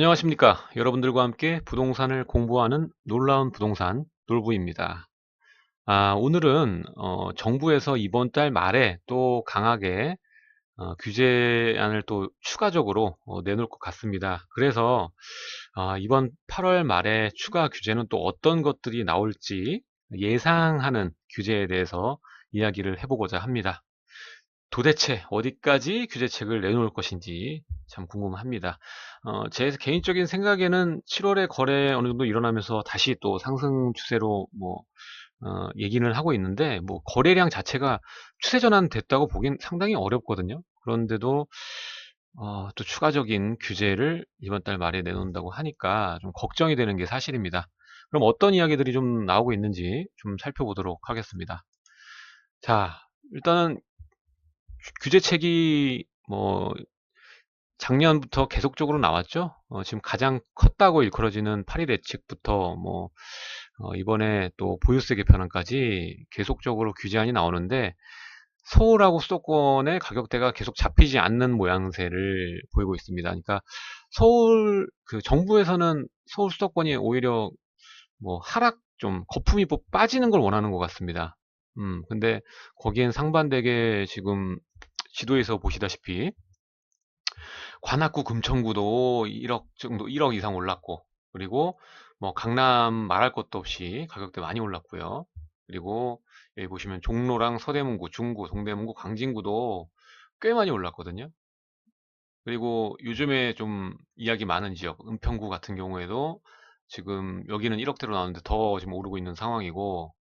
안녕하십니까. 여러분들과 함께 부동산을 공부하는 놀라운 부동산 놀부입니다. 오늘은 정부에서 이번 달 말에 또 강하게 규제안을 또 추가적으로 내놓을 것 같습니다. 그래서 이번 8월 말에 추가 규제는 또 어떤 것들이 나올지 예상하는 규제에 대해서 이야기를 해보고자 합니다. 도대체 어디까지 규제책을 내놓을 것인지 참 궁금합니다. 제 개인적인 생각에는 7월에 거래 어느 정도 일어나면서 다시 또 상승 추세로 얘기는 하고 있는데, 거래량 자체가 추세 전환됐다고 보긴 상당히 어렵거든요. 그런데도 또 추가적인 규제를 이번 달 말에 내놓는다고 하니까 좀 걱정이 되는 게 사실입니다. 그럼 어떤 이야기들이 좀 나오고 있는지 좀 살펴보도록 하겠습니다. 자, 일단은 규제책이 작년부터 계속적으로 나왔죠. 지금 가장 컸다고 일컬어지는 파리 대책부터 이번에 또 보유세 개편안까지 계속적으로 규제안이 나오는데, 서울하고 수도권의 가격대가 계속 잡히지 않는 모양새를 보이고 있습니다. 그러니까 정부에서는 서울 수도권이 오히려 하락, 좀 거품이 빠지는 걸 원하는 것 같습니다. 근데 거기엔 상반되게 지금 지도에서 보시다시피 관악구 금천구도 1억 정도, 1억 이상 올랐고, 그리고 강남 말할 것도 없이 가격대 많이 올랐고요. 그리고 여기 보시면 종로랑 서대문구, 중구, 동대문구, 광진구도 꽤 많이 올랐거든요. 그리고 요즘에 좀 이야기 많은 지역 은평구 같은 경우에도 지금 여기는 1억대로 나왔는데 더 지금 오르고 있는 상황이고,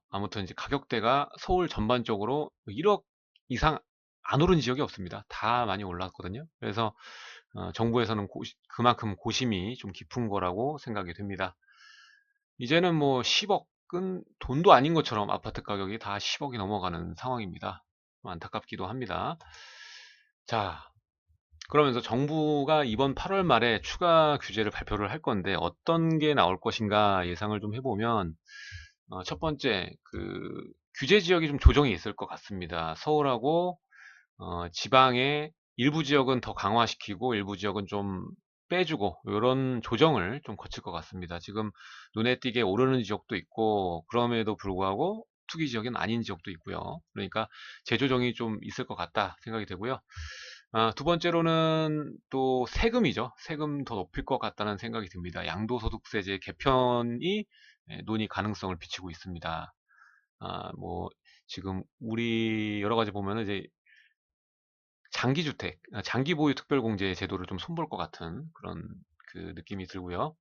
아무튼 이제 가격대가 서울 전반적으로 1억 이상 안 오른 지역이 없습니다. 다 많이 올랐거든요. 그래서 정부에서는 그만큼 고심이 좀 깊은 거라고 생각이 됩니다. 이제는 10억은 돈도 아닌 것처럼 아파트 가격이 다 10억이 넘어가는 상황입니다. 안타깝기도 합니다. 자, 그러면서 정부가 이번 8월 말에 추가 규제를 발표를 할 건데 어떤 게 나올 것인가 예상을 좀 해보면, 첫 번째, 규제 지역이 좀 조정이 있을 것 같습니다. 서울하고 지방의 일부 지역은 더 강화시키고 일부 지역은 좀 빼주고, 이런 조정을 좀 거칠 것 같습니다. 지금 눈에 띄게 오르는 지역도 있고, 그럼에도 불구하고 투기 지역은 아닌 지역도 있고요. 그러니까 재조정이 좀 있을 것 같다 생각이 되고요. 두 번째로는 또 세금이죠. 세금 더 높일 것 같다는 생각이 듭니다. 양도소득세제 개편이 논의 가능성을 비치고 있습니다. 지금 우리 여러 가지 보면은 이제 장기주택, 장기보유 특별공제 제도를 좀 손볼 것 같은 그런 느낌이 들고요.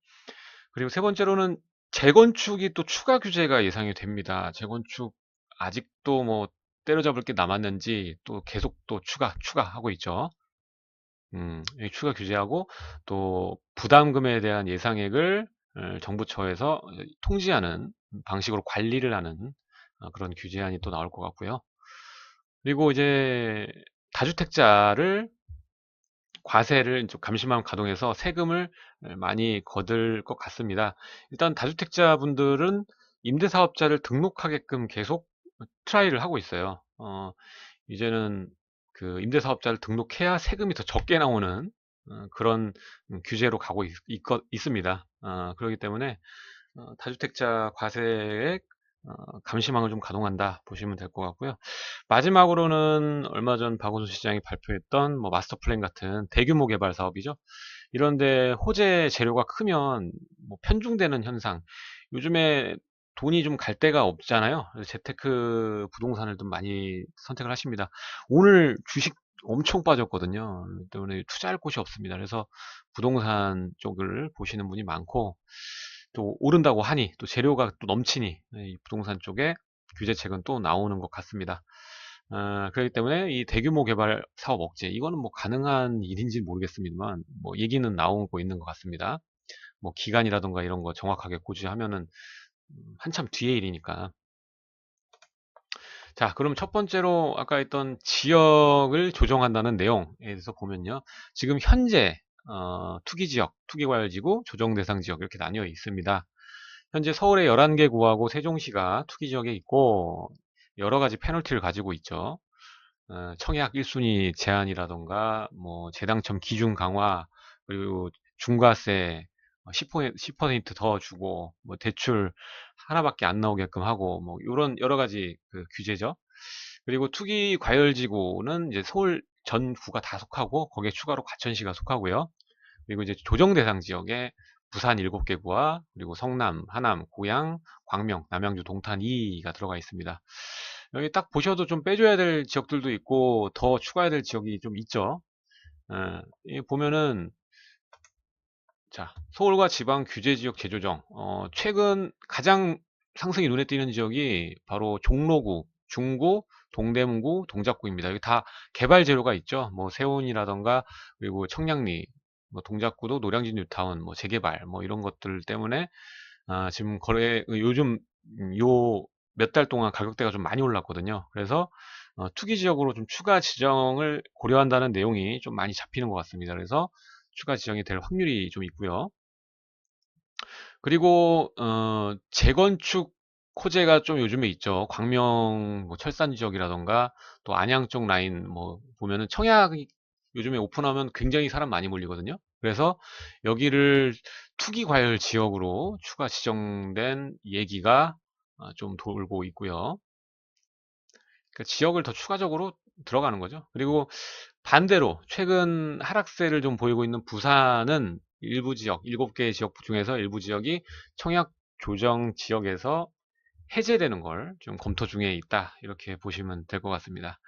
그리고 세 번째로는 재건축이 또 추가 규제가 예상이 됩니다. 재건축 아직도 때려잡을 게 남았는지 또 계속 또 추가하고 있죠. 이 추가 규제하고 또 부담금에 대한 예상액을 정부처에서 통지하는 방식으로 관리를 하는 그런 규제안이 또 나올 것 같고요. 그리고 이제 다주택자를 과세를 좀 감시망 가동해서 세금을 많이 거둘 것 같습니다. 일단 다주택자 분들은 임대사업자를 등록하게끔 계속 트라이를 하고 있어요. 이제는 임대사업자를 등록해야 세금이 더 적게 나오는 그런 규제로 가고 있습니다. 그렇기 때문에 다주택자 과세액 감시망을 좀 가동한다 보시면 될 것 같고요. 마지막으로는 얼마 전 박원순 시장이 발표했던 마스터 플랜 같은 대규모 개발 사업이죠. 이런데 호재 재료가 크면 편중되는 현상. 요즘에 돈이 좀 갈 데가 없잖아요. 그래서 재테크 부동산을 좀 많이 선택을 하십니다. 오늘 주식 엄청 빠졌거든요. 때문에 투자할 곳이 없습니다. 그래서 부동산 쪽을 보시는 분이 많고, 또 오른다고 하니 또 재료가 또 넘치니 이 부동산 쪽에 규제책은 또 나오는 것 같습니다. 그렇기 때문에 이 대규모 개발 사업 억제, 이거는 가능한 일인지 모르겠습니다만 얘기는 나오고 있는 것 같습니다. 기간이라던가 이런 거 정확하게 고지하면은 한참 뒤의 일이니까. 자, 그럼 첫 번째로 아까 했던 지역을 조정한다는 내용에 대해서 보면요. 지금 현재 투기 지역, 투기과열지구, 조정 대상 지역 이렇게 나뉘어 있습니다. 현재 서울의 11개 구하고 세종시가 투기 지역에 있고 여러 가지 페널티를 가지고 있죠. 청약 1순위 제한이라던가 재당첨 기준 강화, 그리고 중과세 10%더 주고, 뭐 대출 하나밖에 안 나오게끔 하고, 뭐 이런 여러 가지 그 규제죠. 그리고 투기 과열지구는 이제 서울 전구가 다 속하고, 거기에 추가로 과천시가 속하고요. 그리고 이제 조정 대상 지역에 부산 7개구와 그리고 성남, 하남, 고양, 광명, 남양주, 동탄 2가 들어가 있습니다. 여기 딱 보셔도 좀 빼줘야 될 지역들도 있고 더 추가해야 될 지역이 좀 있죠. 이 보면은, 자, 서울과 지방 규제 지역 재조정. 최근 가장 상승이 눈에 띄는 지역이 바로 종로구, 중구, 동대문구, 동작구입니다. 여기 다 개발 재료가 있죠. 뭐 세운이라던가, 그리고 청량리, 뭐 동작구도 노량진 뉴타운, 뭐 재개발, 뭐 이런 것들 때문에 지금 요즘 요 몇 달 동안 가격대가 좀 많이 올랐거든요. 그래서 투기 지역으로 좀 추가 지정을 고려한다는 내용이 좀 많이 잡히는 것 같습니다. 그래서 추가 지정이 될 확률이 좀 있고요. 그리고 재건축 호재가 좀 요즘에 있죠. 광명 뭐 철산 지역이라던가 또 안양 쪽 라인 뭐 보면은 청약이 요즘에 오픈하면 굉장히 사람 많이 몰리거든요. 그래서 여기를 투기 과열 지역으로 추가 지정된 얘기가 좀 돌고 있고요. 그러니까 지역을 더 추가적으로 들어가는 거죠. 그리고 반대로 최근 하락세를 좀 보이고 있는 부산은 일부 지역, 7개 지역 중에서 일부 지역이 청약 조정 지역에서 해제되는 걸 좀 검토 중에 있다. 이렇게 보시면 될 것 같습니다.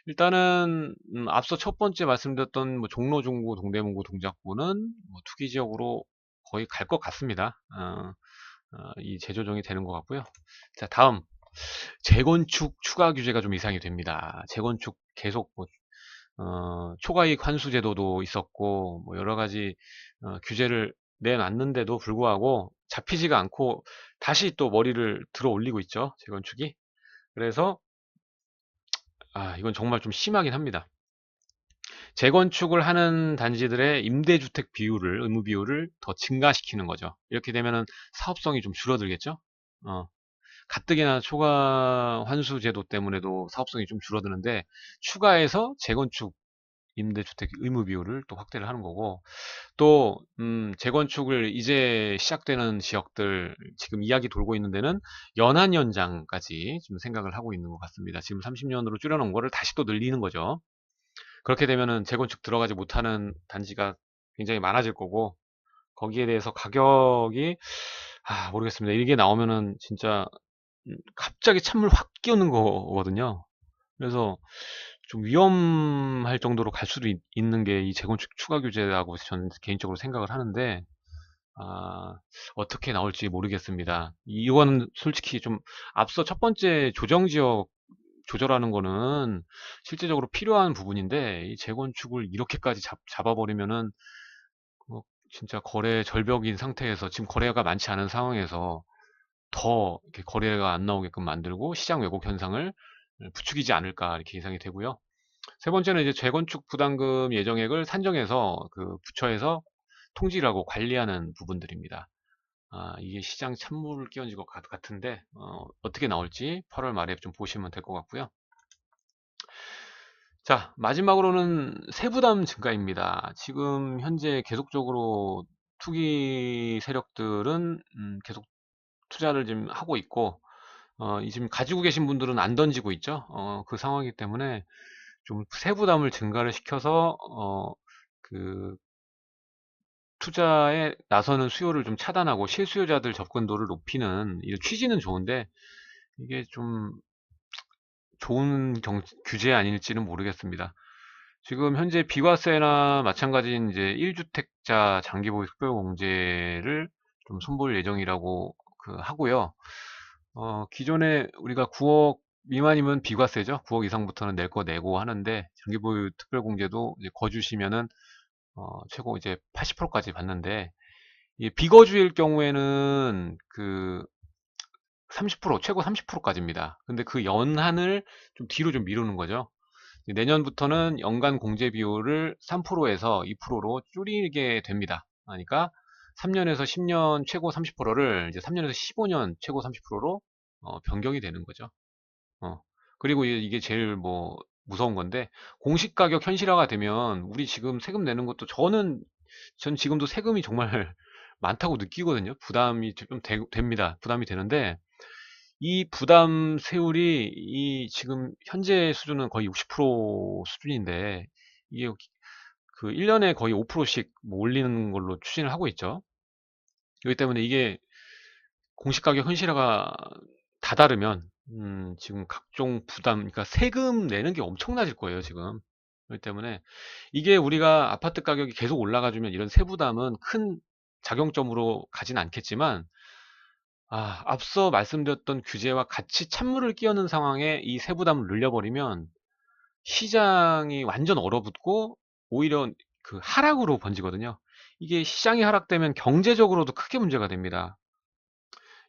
일단은 앞서 첫 번째 말씀드렸던 뭐 종로, 중구, 동대문구, 동작구는 뭐 투기 지역으로 거의 갈 것 같습니다. 이 재조정이 되는 것 같고요. 자, 다음 재건축 추가 규제가 좀 이상이 됩니다. 재건축 계속 뭐 초과이익 환수 제도도 있었고 뭐 여러 가지 규제를 내놨는데도 불구하고 잡히지가 않고 다시 또 머리를 들어 올리고 있죠. 재건축이. 그래서 이건 정말 좀 심하긴 합니다. 재건축을 하는 단지들의 임대주택 비율을, 의무 비율을 더 증가시키는 거죠. 이렇게 되면은 사업성이 좀 줄어들겠죠. 어, 가뜩이나 초과 환수 제도 때문에도 사업성이 좀 줄어드는데 추가해서 재건축 임대주택 의무 비율을 또 확대를 하는 거고, 또 재건축을 이제 시작되는 지역들 지금 이야기 돌고 있는 데는 연한 연장까지 좀 생각을 하고 있는 것 같습니다. 지금 30년으로 줄여놓은 거를 다시 또 늘리는 거죠. 그렇게 되면은 재건축 들어가지 못하는 단지가 굉장히 많아질 거고, 거기에 대해서 가격이 모르겠습니다. 이게 나오면은 진짜 갑자기 찬물 확 끼얹는 거거든요. 그래서 좀 위험할 정도로 갈 수도 있는 게 이 재건축 추가 규제라고 저는 개인적으로 생각을 하는데, 아, 어떻게 나올지 모르겠습니다. 이거는 솔직히 좀 앞서 첫 번째 조정지역 조절하는 거는 실제적으로 필요한 부분인데, 이 재건축을 이렇게까지 잡아버리면은 뭐 진짜 거래 절벽인 상태에서, 지금 거래가 많지 않은 상황에서 더 이렇게 거래가 안 나오게끔 만들고 시장 왜곡 현상을 부추기지 않을까 이렇게 예상이 되고요. 세 번째는 이제 재건축 부담금 예정액을 산정해서 그 부처에서 통지를 하고 관리하는 부분들입니다. 이게 시장 찬물을 끼얹은 것 같은데 어떻게 나올지 8월 말에 좀 보시면 될 것 같고요. 자, 마지막으로는 세부담 증가입니다. 지금 현재 계속적으로 투기 세력들은 계속 투자를 지금 하고 있고, 지금 가지고 계신 분들은 안 던지고 있죠. 그 상황이기 때문에 좀 세부담을 증가를 시켜서 그 투자에 나서는 수요를 좀 차단하고 실수요자들 접근도를 높이는 이 취지는 좋은데, 이게 좀 좋은 규제 아닐지는 모르겠습니다. 지금 현재 비과세나 마찬가지인 이제 1주택자 장기보유 특별공제를 좀 손볼 예정이라고 하고요. 기존에 우리가 9억 미만이면 비과세죠. 9억 이상부터는 낼 거 내고 하는데, 장기보유 특별공제도 이제 거주시면은 최고 이제 80%까지 받는데, 이 비거주일 경우에는 그 30%, 최고 30%까지입니다. 근데 그 연한을 좀 뒤로 좀 미루는 거죠. 내년부터는 연간 공제 비율을 3%에서 2%로 줄이게 됩니다. 그러니까 3년에서 10년 최고 30%를 이제 3년에서 15년 최고 30%로 변경이 되는 거죠. 어. 그리고 이게 제일 뭐 무서운 건데, 공시가격 현실화가 되면 우리 지금 세금 내는 것도 저는 전 지금도 세금이 정말 많다고 느끼거든요. 부담이 좀 됩니다. 부담이 되는데 이 부담 세율이 이 지금 현재 수준은 거의 60% 수준인데 이게 그 1년에 거의 5%씩 뭐 올리는 걸로 추진을 하고 있죠. 그렇기 때문에 이게 공시가격 현실화가 다다르면 지금 각종 부담, 그러니까 세금 내는 게 엄청나질 거예요, 지금. 그렇기 때문에 이게 우리가 아파트 가격이 계속 올라가주면 이런 세부담은 큰 작용점으로 가진 않겠지만, 앞서 말씀드렸던 규제와 같이 찬물을 끼얹는 상황에 이 세부담을 늘려버리면 시장이 완전 얼어붙고 오히려 그 하락으로 번지거든요. 이게 시장이 하락되면 경제적으로도 크게 문제가 됩니다.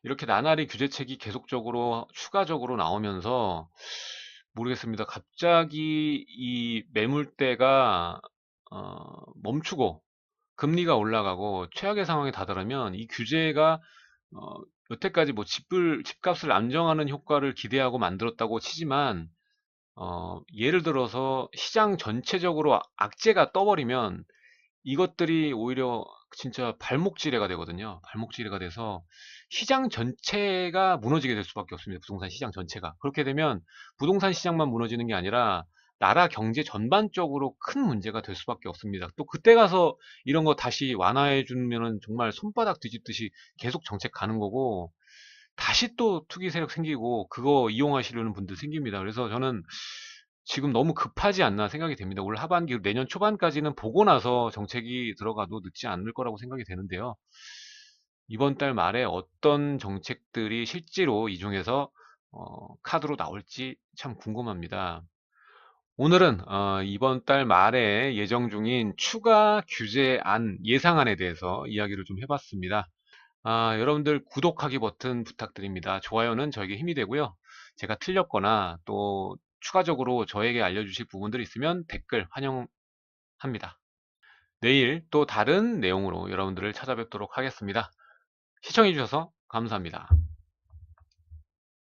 이렇게 나날이 규제책이 계속적으로 추가적으로 나오면서 모르겠습니다. 갑자기 이 매물대가 멈추고 금리가 올라가고 최악의 상황에 다다르면 이 규제가 어, 여태까지 뭐 집값을 안정하는 효과를 기대하고 만들었다고 치지만 예를 들어서 시장 전체적으로 악재가 떠버리면 이것들이 오히려 진짜 발목지뢰가 되거든요. 발목지뢰가 돼서 시장 전체가 무너지게 될 수밖에 없습니다. 부동산 시장 전체가. 그렇게 되면 부동산 시장만 무너지는 게 아니라 나라 경제 전반적으로 큰 문제가 될 수밖에 없습니다. 또 그때 가서 이런 거 다시 완화해 주면은 정말 손바닥 뒤집듯이 계속 정책 가는 거고 다시 또 투기 세력 생기고 그거 이용하시려는 분들 생깁니다. 그래서 저는 지금 너무 급하지 않나 생각이 됩니다. 올 하반기, 내년 초반까지는 보고 나서 정책이 들어가도 늦지 않을 거라고 생각이 되는데요. 이번 달 말에 어떤 정책들이 실제로 이 중에서 카드로 나올지 참 궁금합니다. 오늘은 이번 달 말에 예정 중인 추가 규제안 예상안에 대해서 이야기를 좀 해봤습니다. 여러분들 구독하기 버튼 부탁드립니다. 좋아요는 저에게 힘이 되고요. 제가 틀렸거나 또 추가적으로 저에게 알려주실 부분들이 있으면 댓글 환영합니다. 내일 또 다른 내용으로 여러분들을 찾아뵙도록 하겠습니다. 시청해주셔서 감사합니다.